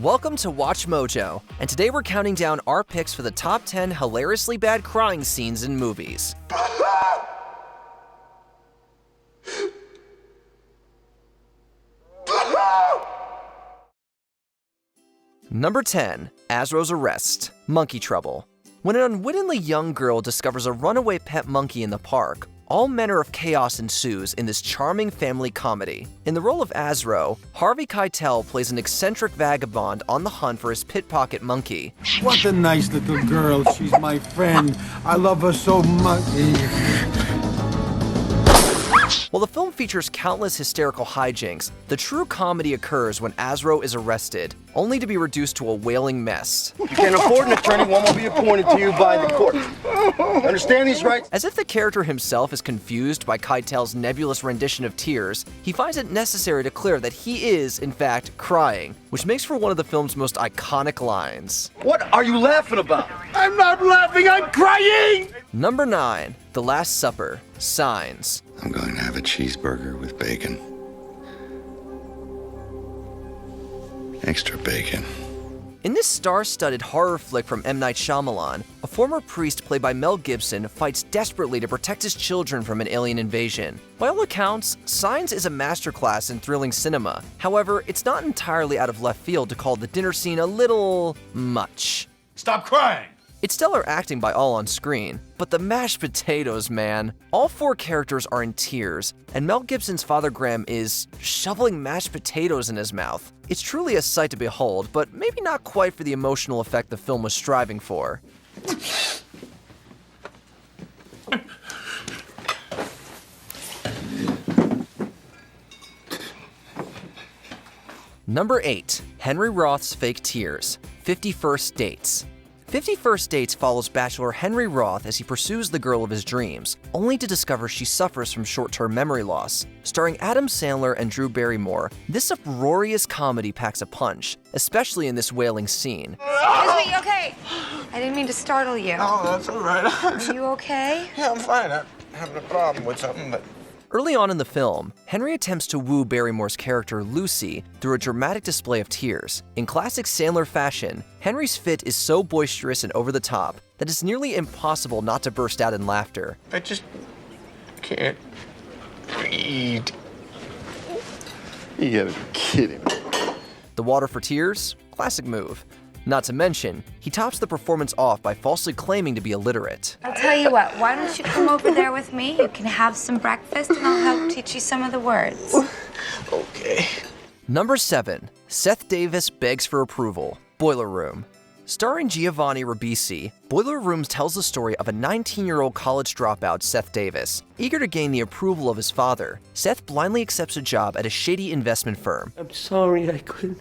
Welcome to Watch Mojo, and today we're counting down our picks for the top 10 hilariously bad crying scenes in movies. Number 10, Asro's Arrest, Monkey Trouble. When an unwittingly young girl discovers a runaway pet monkey in the park, all manner of chaos ensues in this charming family comedy. In the role of Asro, Harvey Keitel plays an eccentric vagabond on the hunt for his pickpocket monkey. What a nice little girl. She's my friend. I love her so much. While the film features countless hysterical hijinks, the true comedy occurs when Asro is arrested, only to be reduced to a wailing mess. You can't afford an attorney, one will be appointed to you by the court. Understand these rights? As if the character himself is confused by Keitel's nebulous rendition of tears, he finds it necessary to clear that he is, in fact, crying, which makes for one of the film's most iconic lines. What are you laughing about? I'm not laughing, I'm crying! Number 9, The Last Supper, Signs. I'm going to have a cheeseburger with bacon. Extra bacon. In this star-studded horror flick from M. Night Shyamalan, a former priest played by Mel Gibson fights desperately to protect his children from an alien invasion. By all accounts, Signs is a masterclass in thrilling cinema. However, it's not entirely out of left field to call the dinner scene a little much. Stop crying! It's stellar acting by all on screen, but the mashed potatoes, man. All 4 characters are in tears, and Mel Gibson's Father Graham is shoveling mashed potatoes in his mouth. It's truly a sight to behold, but maybe not quite for the emotional effect the film was striving for. Number 8, Henry Roth's Fake Tears, 50 First Dates. 50 First Dates follows bachelor Henry Roth as he pursues the girl of his dreams, only to discover she suffers from short-term memory loss. Starring Adam Sandler and Drew Barrymore, this uproarious comedy packs a punch, especially in this wailing scene. Excuse me, you okay? I didn't mean to startle you. Oh, that's all right. Are you okay? Yeah, I'm fine. I'm having a problem with something, but... Early on in the film, Henry attempts to woo Barrymore's character Lucy through a dramatic display of tears. In classic Sandler fashion, Henry's fit is so boisterous and over the top that it's nearly impossible not to burst out in laughter. I just can't breathe. You gotta be kidding me. The water for tears? Classic move. Not to mention, he tops the performance off by falsely claiming to be illiterate. I'll tell you what, why don't you come over there with me? You can have some breakfast and I'll help teach you some of the words. Okay. Number 7, Seth Davis Begs for Approval, Boiler Room. Starring Giovanni Ribisi, Boiler Room tells the story of a 19-year-old college dropout, Seth Davis. Eager to gain the approval of his father, Seth blindly accepts a job at a shady investment firm. I'm sorry I couldn't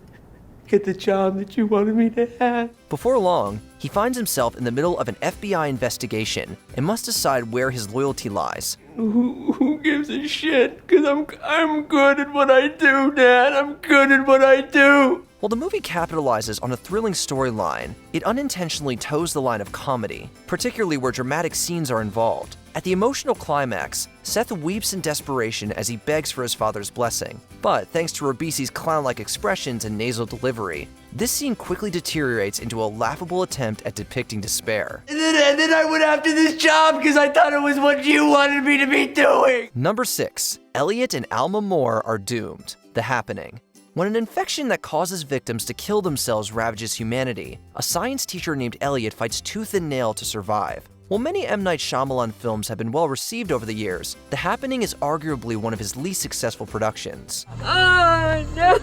get the job that you wanted me to have. Before long, he finds himself in the middle of an FBI investigation and must decide where his loyalty lies. Who gives a shit? Because I'm good at what I do, Dad. I'm good at what I do. While the movie capitalizes on a thrilling storyline, it unintentionally toes the line of comedy, particularly where dramatic scenes are involved. At the emotional climax, Seth weeps in desperation as he begs for his father's blessing. But thanks to Ribisi's clown-like expressions and nasal delivery, this scene quickly deteriorates into a laughable attempt at depicting despair. And then I went after this job because I thought it was what you wanted me to be doing. Number 6, Elliot and Alma Moore are doomed. The Happening. When an infection that causes victims to kill themselves ravages humanity, a science teacher named Elliot fights tooth and nail to survive. While many M. Night Shyamalan films have been well received over the years, The Happening is arguably one of his least successful productions. No.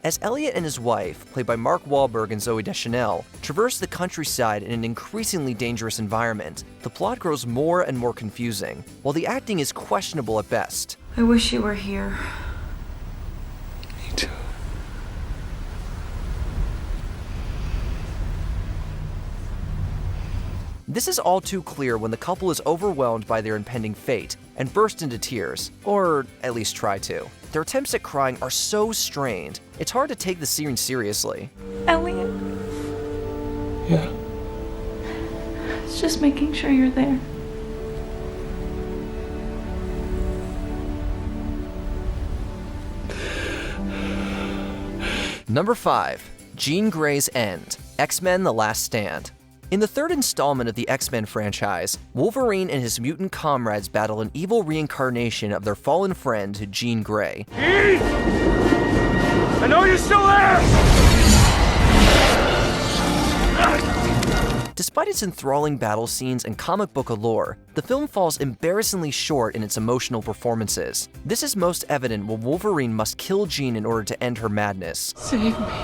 As Elliot and his wife, played by Mark Wahlberg and Zooey Deschanel, traverse the countryside in an increasingly dangerous environment, the plot grows more and more confusing, while the acting is questionable at best. I wish you were here. Me too. This is all too clear when the couple is overwhelmed by their impending fate and burst into tears, or at least try to. Their attempts at crying are so strained, it's hard to take the scene seriously. Elliot, Yeah. it's just making sure you're there. Number 5. Jean Grey's End, X-Men The Last Stand. In the third installment of the X-Men franchise, Wolverine and his mutant comrades battle an evil reincarnation of their fallen friend, Jean Grey. I know you're still there! Despite its enthralling battle scenes and comic book allure, the film falls embarrassingly short in its emotional performances. This is most evident when Wolverine must kill Jean in order to end her madness. Save me.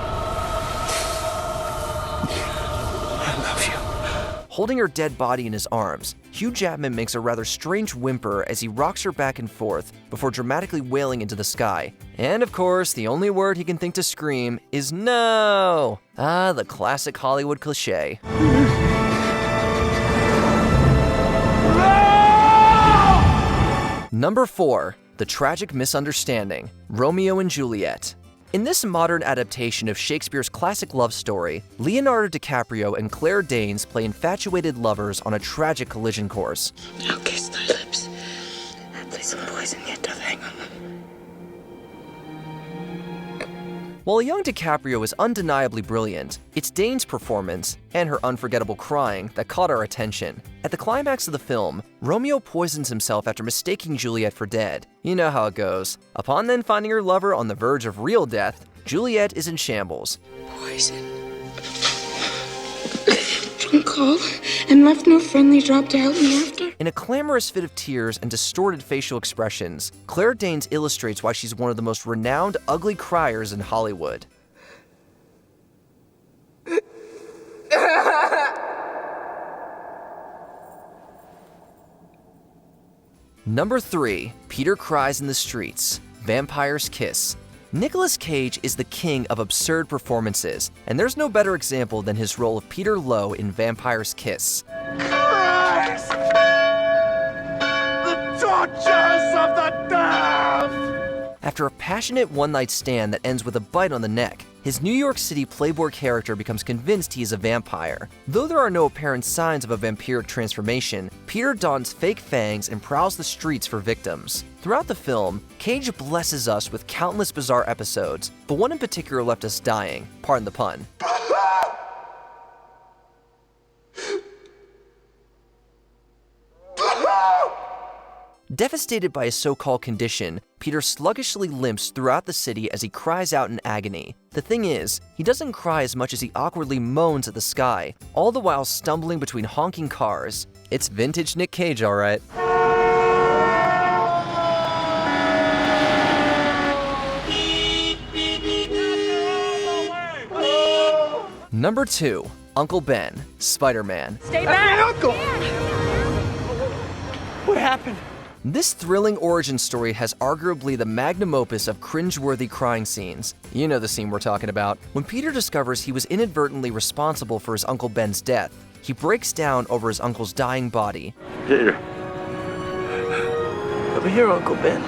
Holding her dead body in his arms, Hugh Jackman makes a rather strange whimper as he rocks her back and forth before dramatically wailing into the sky. And of course, the only word he can think to scream is no! Ah, the classic Hollywood cliché. Number 4. The Tragic Misunderstanding, Romeo and Juliet. In this modern adaptation of Shakespeare's classic love story, Leonardo DiCaprio and Claire Danes play infatuated lovers on a tragic collision course. Now kiss thy lips. That place of poison yet doth hang on them. While young DiCaprio is undeniably brilliant, it's Danes' performance, and her unforgettable crying, that caught our attention. At the climax of the film, Romeo poisons himself after mistaking Juliet for dead. You know how it goes. Upon then finding her lover on the verge of real death, Juliet is in shambles. Poison. Drunk call and left no friendly drop to help me after. In a clamorous fit of tears and distorted facial expressions, Claire Danes illustrates why she's one of the most renowned ugly criers in Hollywood. Number 3. Peter Cries in the Streets, Vampire's Kiss. Nicolas Cage is the king of absurd performances, and there's no better example than his role of Peter Lowe in Vampire's Kiss. Christ! The tortures of the damned! After a passionate one-night stand that ends with a bite on the neck, his New York City playboy character becomes convinced he is a vampire. Though there are no apparent signs of a vampiric transformation, Peter dons fake fangs and prowls the streets for victims. Throughout the film, Cage blesses us with countless bizarre episodes, but one in particular left us dying, pardon the pun. Devastated by his so-called condition, Peter sluggishly limps throughout the city as he cries out in agony. The thing is, he doesn't cry as much as he awkwardly moans at the sky, all the while stumbling between honking cars. It's vintage Nick Cage, alright. Number 2. Uncle Ben, Spider-Man. Stay back! Uncle! What happened? This thrilling origin story has arguably the magnum opus of cringeworthy crying scenes. You know the scene we're talking about. When Peter discovers he was inadvertently responsible for his Uncle Ben's death, he breaks down over his uncle's dying body. Peter. Over here, Uncle Ben.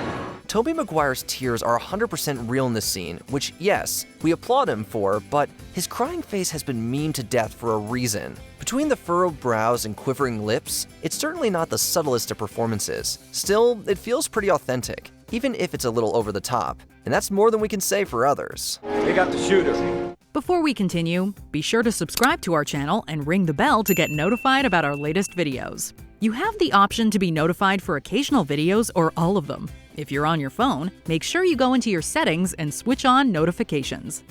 Tobey Maguire's tears are 100% real in this scene, which, yes, we applaud him for, but his crying face has been memed to death for a reason. Between the furrowed brows and quivering lips, it's certainly not the subtlest of performances. Still, it feels pretty authentic, even if it's a little over the top, and that's more than we can say for others. They got the shooter. Before we continue, be sure to subscribe to our channel and ring the bell to get notified about our latest videos. You have the option to be notified for occasional videos or all of them. If you're on your phone, make sure you go into your settings and switch on notifications.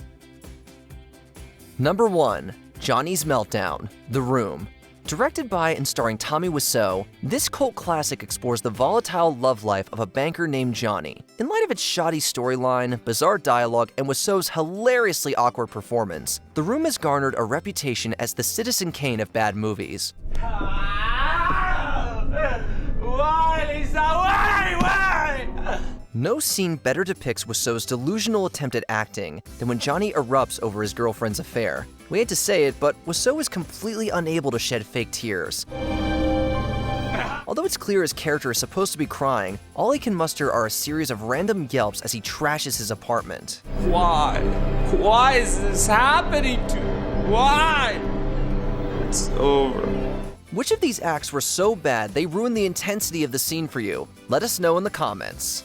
Number 1. Johnny's Meltdown, The Room. Directed by and starring Tommy Wiseau, this cult classic explores the volatile love life of a banker named Johnny. In light of its shoddy storyline, bizarre dialogue, and Wiseau's hilariously awkward performance, The Room has garnered a reputation as the Citizen Kane of bad movies. Why, Lisa? Why? No scene better depicts Wiseau's delusional attempt at acting than when Johnny erupts over his girlfriend's affair. We hate to say it, but Wiseau is completely unable to shed fake tears. Although it's clear his character is supposed to be crying, all he can muster are a series of random yelps as he trashes his apartment. Why? Why is this happening to me? Why? It's over. Which of these acts were so bad they ruined the intensity of the scene for you? Let us know in the comments.